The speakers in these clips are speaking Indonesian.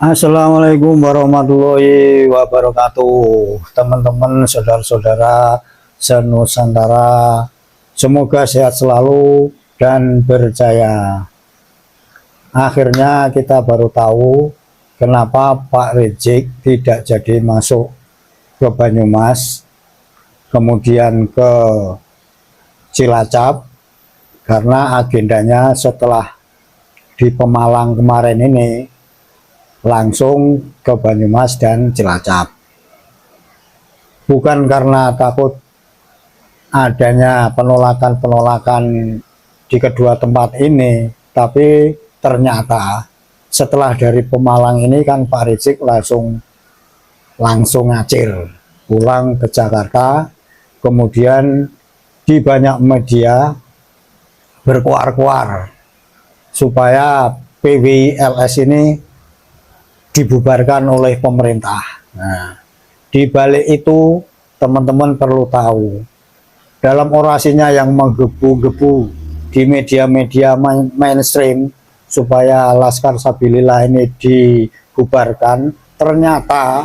Assalamualaikum warahmatullahi wabarakatuh, teman-teman, saudara-saudara senusantara, semoga sehat selalu dan berjaya. Akhirnya kita baru tahu kenapa Pak Rizik tidak jadi masuk ke Banyumas, kemudian ke Cilacap, karena agendanya setelah di Pemalang kemarin ini langsung ke Banyumas dan Cilacap. Bukan karena takut adanya penolakan-penolakan di kedua tempat ini, tapi ternyata setelah dari Pemalang ini kan Pak Rizik langsung ngacir pulang ke Jakarta, kemudian di banyak media berkuar-kuar supaya PWILS ini dibubarkan oleh pemerintah. Nah, di balik itu teman-teman perlu tahu, dalam orasinya yang menggebu-gebu di media-media mainstream supaya Laskar Sabilillah ini dibubarkan, ternyata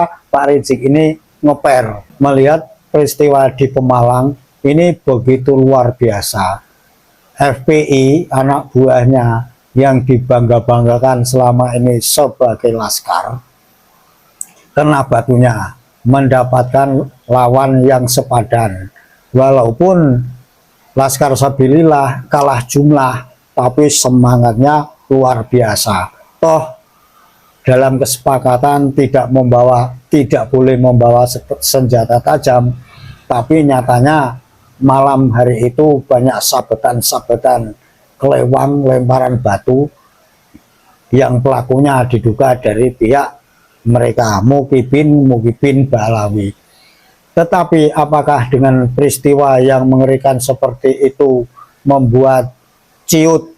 Pak Rizik ini ngeper melihat peristiwa di Pemalang ini begitu luar biasa. FPI, anak buahnya yang dibangga-banggakan selama ini sebagai laskar, kena batunya, mendapatkan lawan yang sepadan. Walaupun Laskar Sabilillah kalah jumlah, tapi semangatnya luar biasa. Toh dalam kesepakatan tidak boleh membawa senjata tajam, tapi nyatanya malam hari itu banyak sabetan-sabetan, kelewang, lemparan batu yang pelakunya diduga dari pihak mereka, Mukibin Ba'alawi. Tetapi apakah dengan peristiwa yang mengerikan seperti itu membuat ciut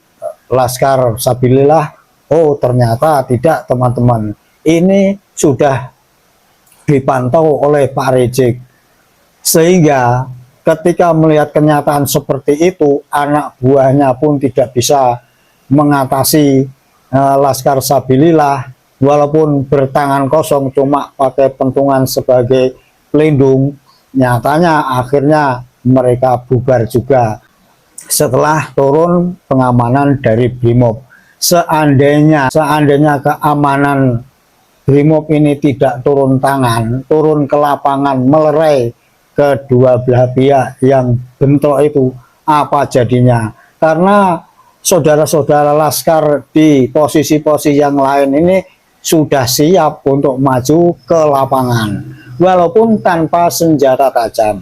Laskar Sabilillah? Oh, ternyata tidak, teman-teman. Ini sudah dipantau oleh Pak Rizik, sehingga ketika melihat kenyataan seperti itu, anak buahnya pun tidak bisa mengatasi Laskar Sabilillah, walaupun bertangan kosong, cuma pakai pentungan sebagai pelindung. Nyatanya akhirnya mereka bubar juga setelah turun pengamanan dari Brimob. Seandainya keamanan Brimob ini tidak turun tangan, turun ke lapangan, melerai kedua belah pihak yang bentrok itu, apa jadinya? Karena saudara-saudara laskar di posisi-posisi yang lain ini sudah siap untuk maju ke lapangan walaupun tanpa senjata tajam.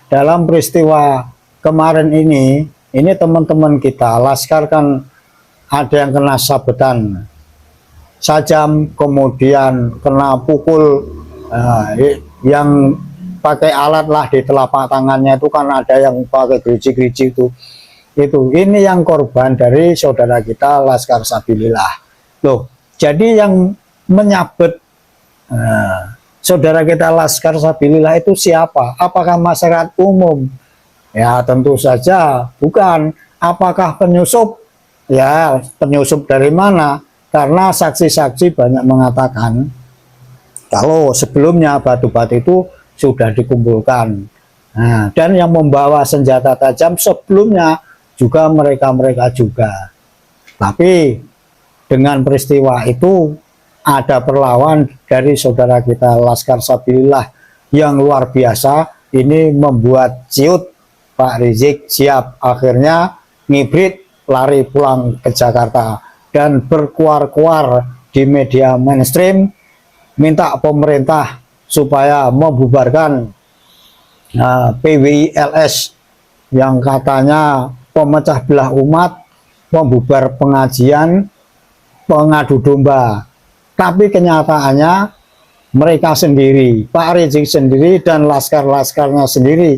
Dalam peristiwa kemarin ini teman-teman kita laskar kan ada yang kena sabetan sajam, kemudian kena pukul yang pakai alat lah di telapak tangannya itu, kan ada yang pakai gerigi-gerigi itu. Ini yang korban dari saudara kita Laskar Sabilillah. Loh, jadi yang menyabet saudara kita Laskar Sabilillah itu siapa? Apakah masyarakat umum? Ya tentu saja bukan. Apakah penyusup? Ya, penyusup dari mana? Karena saksi-saksi banyak mengatakan kalau sebelumnya batu-batu itu sudah dikumpulkan. Nah, dan yang membawa senjata tajam sebelumnya juga mereka juga. Tapi dengan peristiwa itu ada perlawan dari saudara kita Laskar Sabilillah yang luar biasa. Ini membuat ciut Pak Rizik siap, akhirnya ngibrit lari pulang ke Jakarta dan berkuar-kuar di media mainstream minta pemerintah supaya membubarkan PWILS yang katanya pemecah belah umat, membubar pengajian, pengadu domba. Tapi kenyataannya mereka sendiri, Pak Rizik sendiri dan laskar-laskarnya sendiri,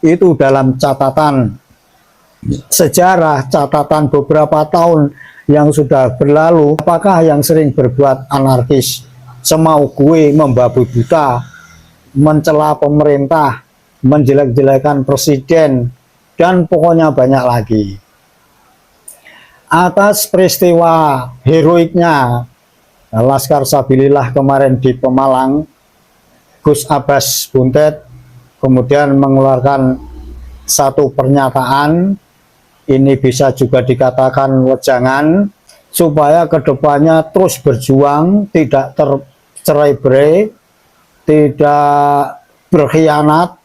itu dalam catatan sejarah, catatan beberapa tahun yang sudah berlalu, apakah yang sering berbuat anarkis, semau gue, membabi buta, mencela pemerintah, menjelek-jelekan presiden, dan pokoknya banyak lagi. Atas peristiwa heroiknya Laskar Sabilillah kemarin di Pemalang, Gus Abbas Buntet kemudian mengeluarkan satu pernyataan, ini bisa juga dikatakan wejangan, supaya kedepannya terus berjuang, tidak tercerai-berai, tidak berkhianat.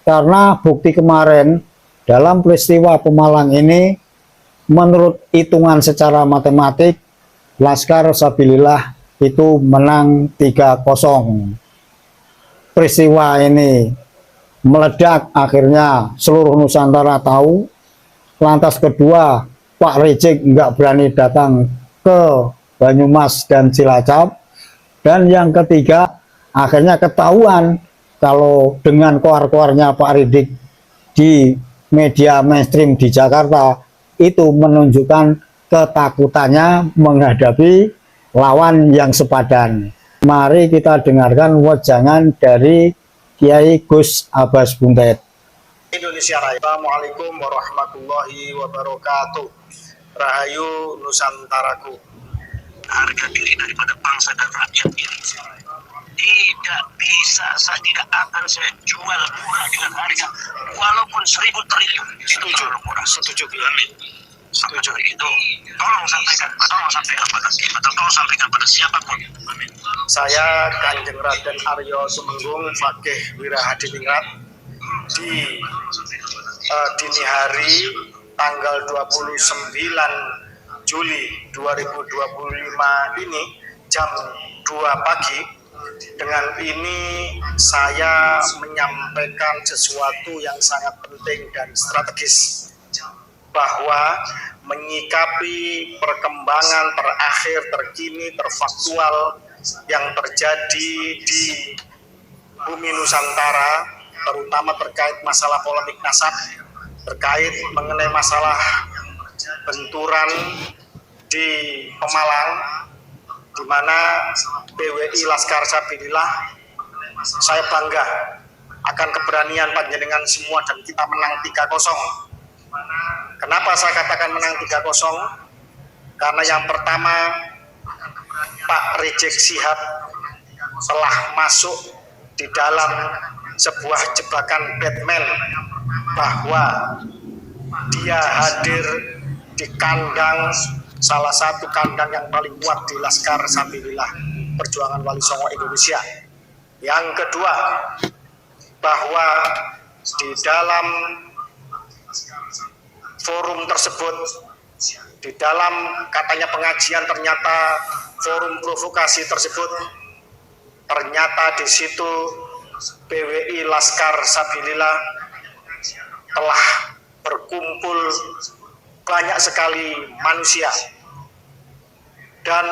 Karena bukti kemarin dalam peristiwa Pemalang ini, menurut hitungan secara matematik, Laskar Sabilillah itu menang 3-0. Peristiwa ini meledak, akhirnya seluruh Nusantara tahu. Lantas kedua, Pak Rizik nggak berani datang ke Banyumas dan Cilacap. Dan yang ketiga, akhirnya ketahuan kalau dengan koar-koarnya Pak Rizik di media mainstream di Jakarta, itu menunjukkan ketakutannya menghadapi lawan yang sepadan. Mari kita dengarkan wejangan dari Kiai Gus Abbas Buntet. Indonesia Raya. Assalamualaikum warahmatullahi wabarakatuh. Rahayu Nusantaraku. Harga diri daripada bangsa dan rakyat ini tidak bisa, saya tidak akan saya jual murah dengan harga walaupun 1.000 triliun. Setuju, setuju. Setuju itu. Tolong sampaikan pada siapapun. Amin. Saya Kanjeng Raden Aryo Sumenggung Fakih Wirahadiningrat di dini hari tanggal 29 Juli 2025 ini jam 2 pagi. Dengan ini saya menyampaikan sesuatu yang sangat penting dan strategis, bahwa menyikapi perkembangan terakhir, terkini, terfaktual yang terjadi di bumi Nusantara, terutama terkait masalah polemik nasab, terkait mengenai masalah benturan di Pemalang, di mana PWI Laskar Sabilillah, saya bangga akan keberanian panjenengan semua dan kita menang 3-0. Kenapa saya katakan menang 3-0? Karena yang pertama, Pak Rizik Syihab telah masuk di dalam sebuah jebakan Batman, bahwa dia hadir di kandang, salah satu kandang yang paling kuat di Laskar Sabilillah Perjuangan Wali Songo Indonesia. Yang kedua, bahwa di dalam forum tersebut, di dalam katanya pengajian, ternyata forum provokasi tersebut, ternyata di situ PWI Laskar Sabilillah telah berkumpul banyak sekali manusia, dan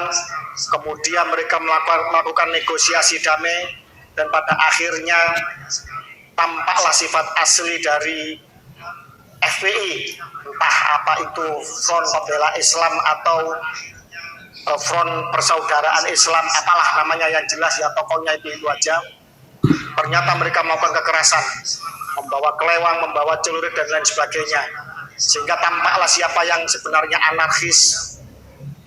kemudian mereka melakukan negosiasi damai, dan pada akhirnya tampaklah sifat asli dari FPI, entah apa itu Front Pembela Islam atau Front Persaudaraan Islam, apalah namanya, yang jelas ya tokohnya itu aja. Ternyata mereka melakukan kekerasan, membawa kelewang, membawa celurit dan lain sebagainya, sehingga tampaklah siapa yang sebenarnya anarkis,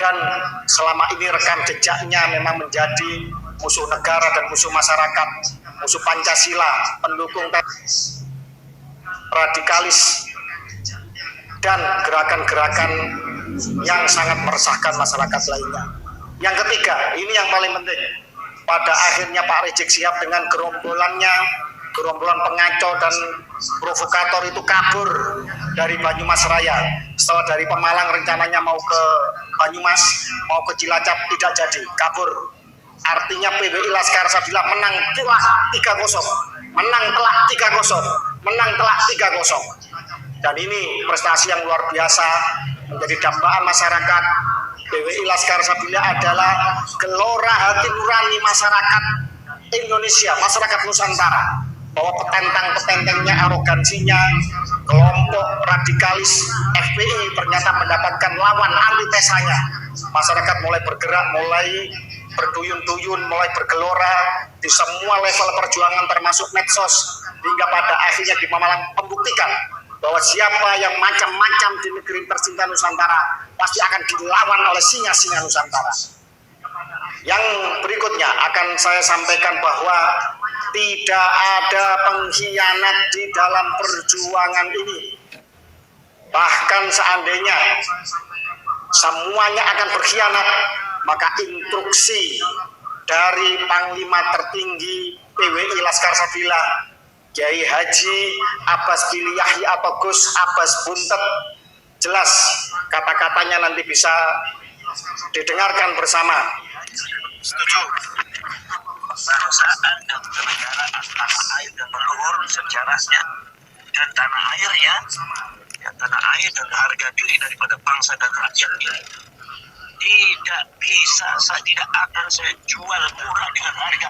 dan selama ini rekam jejaknya memang menjadi musuh negara dan musuh masyarakat, musuh Pancasila, pendukung radikalis, dan gerakan-gerakan yang sangat meresahkan masyarakat lainnya. Yang ketiga, ini yang paling penting, pada akhirnya Pak Rizik Syihab dengan gerombolannya, gerombolan pengacau dan provokator itu kabur dari Banyumas Raya. Setelah dari Pemalang rencananya mau ke Banyumas, mau ke Cilacap, tidak jadi, kabur. Artinya PWI Laskar Sabilillah menang telak 3-0, menang telak 3-0, menang telak 3-0. Dan ini prestasi yang luar biasa, menjadi dambaan masyarakat. PWI Laskar Sabilillah adalah gelora hati nurani masyarakat Indonesia, masyarakat Nusantara, bahwa petentang-petentengnya, arogansinya, kelompok radikalis FPI ternyata mendapatkan lawan antitesanya. Masyarakat mulai bergerak, mulai berduyun-duyun, mulai bergelora di semua level perjuangan termasuk medsos, hingga pada akhirnya di Malang membuktikan bahwa siapa yang macam-macam di negeri tercinta Nusantara pasti akan dilawan oleh singa-singa Nusantara. Yang berikutnya akan saya sampaikan bahwa tidak ada pengkhianat di dalam perjuangan ini. Bahkan seandainya semuanya akan berkhianat, maka instruksi dari Panglima Tertinggi PWI Laskar Sabila Kiai Haji Abbas Kili Yahya atau Gus Abbas Buntet, jelas kata-katanya nanti bisa didengarkan bersama. Setuju. Kebangsaan dan kenegaraan tanah air dan leluhur sejarahnya dan tanah air ya tanah air dan harga diri daripada bangsa dan rakyat ini tidak bisa, saya tidak akan saya jual murah dengan harga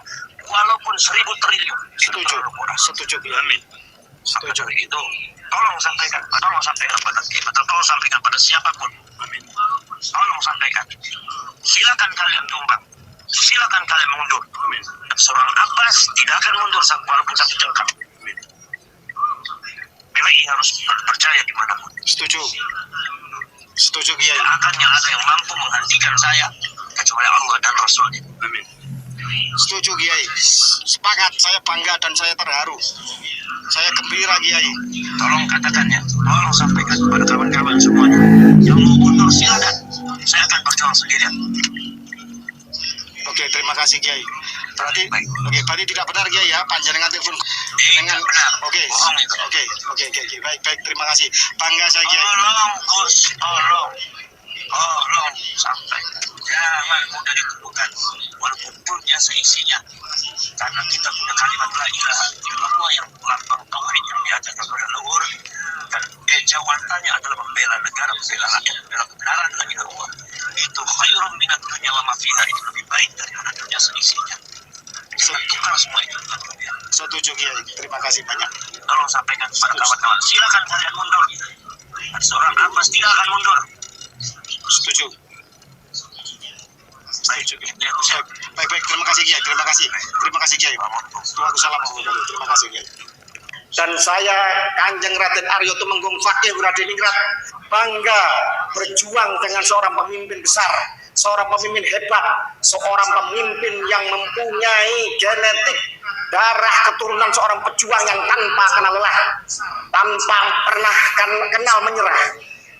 walaupun 1.000 triliun. Setuju, setuju. Amin. Setuju itu. Tolong sampaikan pada kita, tolong sampaikan pada siapapun. Amin. Tolong sampaikan. Silakan kalian tumbang. Silakan kalian mundur. Amin. Seorang Abbas tidak akan mundur walaupun satu jengkal. Amin. PWI harus percaya dimanapun. Setuju. Setuju Kiai. Tidak akan yang ada yang mampu menghentikan saya kecuali Allah dan Rasulnya. Amin. Setuju Kiai. Sepakat, saya bangga dan saya terharu. Saya gembira Kiai. Tolong katakan ya, tolong sampaikan kepada kawan-kawan semuanya. Yang mau mundur silakan. Saya akan berjuang sendirian. Oke, terima kasih Kiai. Berarti, Baik. oke, berarti tidak benar Kiai ya, panjenengan telepon dengan benar. Oke, Bohong itu. oke, baik, terima kasih. Bangga saya Kiai. Tolong Gus, tolong sampaikan. Jangan mudah ditentukan walaupun dunia seisinya. Karena kita punya kalimat la ilaha illallah yang melambang tauhid yang diajarkan oleh leluhur dan ejawatannya adalah membela negara, membela rakyat, membela kebenaran la ilallah. Itu khairun minat dunia wa ma fiha, itu lebih baik daripada dunia seisinya. Tentukan semua itu dengan dunia. Setuju Kiai. Terima kasih banyak. Tolong sampaikan kepada kawan-kawan, silakan kalian mundur. Seorang Abbas tidak akan mundur. Setuju. Baik, itu yang saya Baik, terima kasih Kiai. Terima kasih Kiai. Tuhan salam. Terima kasih Kiai. Dan saya Kanjeng Raden Aryo Tumenggung Fakih Wiradiningrat bangga berjuang dengan seorang pemimpin besar, seorang pemimpin hebat, seorang pemimpin yang mempunyai genetik darah keturunan seorang pejuang yang tanpa kenal lelah, tanpa pernah kenal menyerah.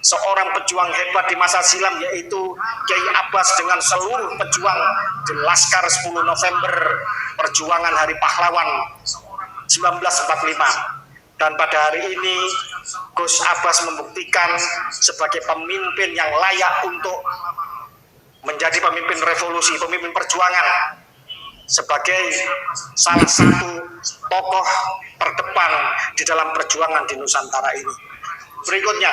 Seorang pejuang hebat di masa silam yaitu Kiai Abbas dengan seluruh pejuang di Laskar 10 November perjuangan Hari Pahlawan 1945. Dan pada hari ini Gus Abbas membuktikan sebagai pemimpin yang layak untuk menjadi pemimpin revolusi, pemimpin perjuangan, sebagai salah satu tokoh terdepan di dalam perjuangan di Nusantara ini. Berikutnya,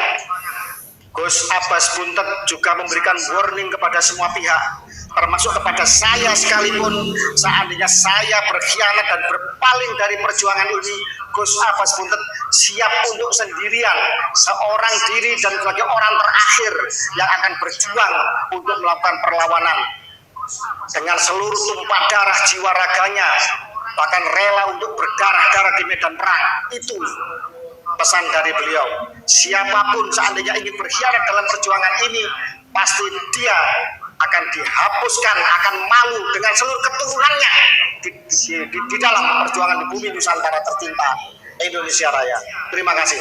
Gus Abbas Buntet juga memberikan warning kepada semua pihak, termasuk kepada saya sekalipun. Seandainya saya berkhianat dan berpaling dari perjuangan ini, Gus Abbas Buntet siap untuk sendirian, seorang diri dan sebagai orang terakhir yang akan berjuang untuk melakukan perlawanan dengan seluruh tumpah darah jiwa raganya, bahkan rela untuk berdarah-darah di medan perang. Itu pesan dari beliau. Siapapun seandainya ingin berkhianat dalam perjuangan ini, pasti dia akan dihapuskan, akan malu dengan seluruh keturunannya di dalam perjuangan di bumi Nusantara tercinta Indonesia Raya. Terima kasih.